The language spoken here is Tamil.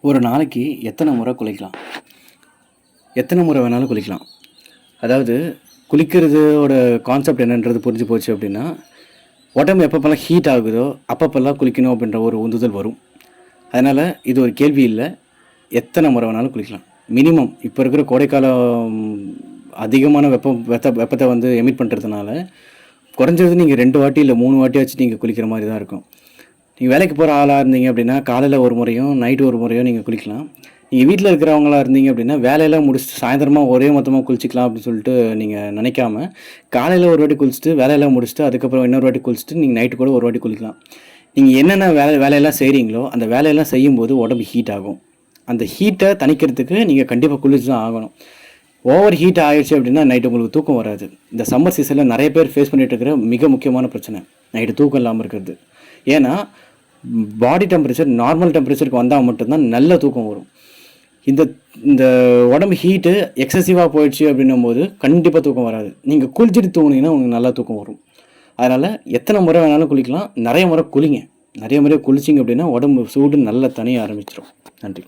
ஒரு நாளைக்கு எத்தனை முறை குளிக்கலாம்? எத்தனை முறை வேணாலும் குளிக்கலாம். அதாவது குளிக்கிறதோட கான்செப்ட் என்னன்றது புரிஞ்சு போச்சு அப்படின்னா, உடம்பு எப்பப்போலாம் ஹீட் ஆகுதோ, அப்பப்போலாம் குளிக்கணும் அப்படின்ற ஒரு உந்துதல் வரும். அதனால் இது ஒரு கேள்வி இல்ல. எத்தனை முறை வேணாலும் குளிக்கலாம். மினிமம் இப்போ இருக்கிற கோடைக்காலம் அதிகமான வெப்பத்தை வந்து எமிட் பண்ணுறதுனால, குறைஞ்சது நீங்கள் 2 வாட்டி இல்லை 3 வாட்டியாச்சும் நீங்கள் குளிக்கிற மாதிரி தான் இருக்கும். நீங்கள் வேலைக்கு போகிற ஆளாக இருந்தீங்க அப்படின்னா, காலையில் ஒரு முறையும், நைட்டு ஒரு முறையும் நீங்கள் குளிக்கலாம். நீங்கள் வீட்டில் இருக்கிறவங்களா இருந்தீங்க அப்படின்னா, வேலையெல்லாம் முடிச்சுட்டு சாயந்தரமாக ஒரே மொத்தமாக குளிச்சிக்கலாம் அப்படின்னு சொல்லிட்டு நீங்கள் நினைக்காம, காலையில் ஒரு வாட்டி குளிச்சுட்டு, வேலையெல்லாம் முடிச்சுட்டு, அதுக்கப்புறம் இன்னொரு வாட்டி குளிச்சுட்டு, நீங்கள் நைட்டு கூட ஒரு வாட்டி குளிக்கலாம். நீங்கள் என்னென்ன வேலையெல்லாம் செய்கிறீங்களோ, அந்த வேலையெல்லாம் செய்யும்போது உடம்பு ஹீட் ஆகும். அந்த ஹீட்டை தணிக்கிறதுக்கு நீங்கள் கண்டிப்பாக குளிச்சு தான் ஆகணும். ஓவர் ஹீட் ஆகிடுச்சு அப்படின்னா நைட்டு உங்களுக்கு தூக்கம் வராது. இந்த சம்மர் சீசனில் நிறைய பேர் ஃபேஸ் பண்ணிகிட்டு இருக்கிற மிக முக்கியமான பிரச்சனை நைட்டு தூக்கம் இல்லாமல் இருக்கிறது. ஏன்னா பாடி டெம்பரேச்சர் நார்மல் டெம்பரேச்சருக்கு வந்தால் மட்டும்தான் நல்ல தூக்கம் வரும். இந்த இந்த உடம்பு ஹீட்டு எக்ஸசிவாக போயிடுச்சு அப்படின்னும் போது கண்டிப்பாக தூக்கம் வராது. நீங்கள் குளிச்சுட்டு தூங்குனீங்கன்னா உங்களுக்கு நல்லா தூக்கம் வரும். அதனால் எத்தனை முறை வேணாலும் குளிக்கலாம். நிறைய முறை குளிங்க. நிறைய முறை குளிச்சிங்க அப்படின்னா உடம்பு சூடு நல்லா தணிய ஆரம்பிச்சிடும். நன்றி.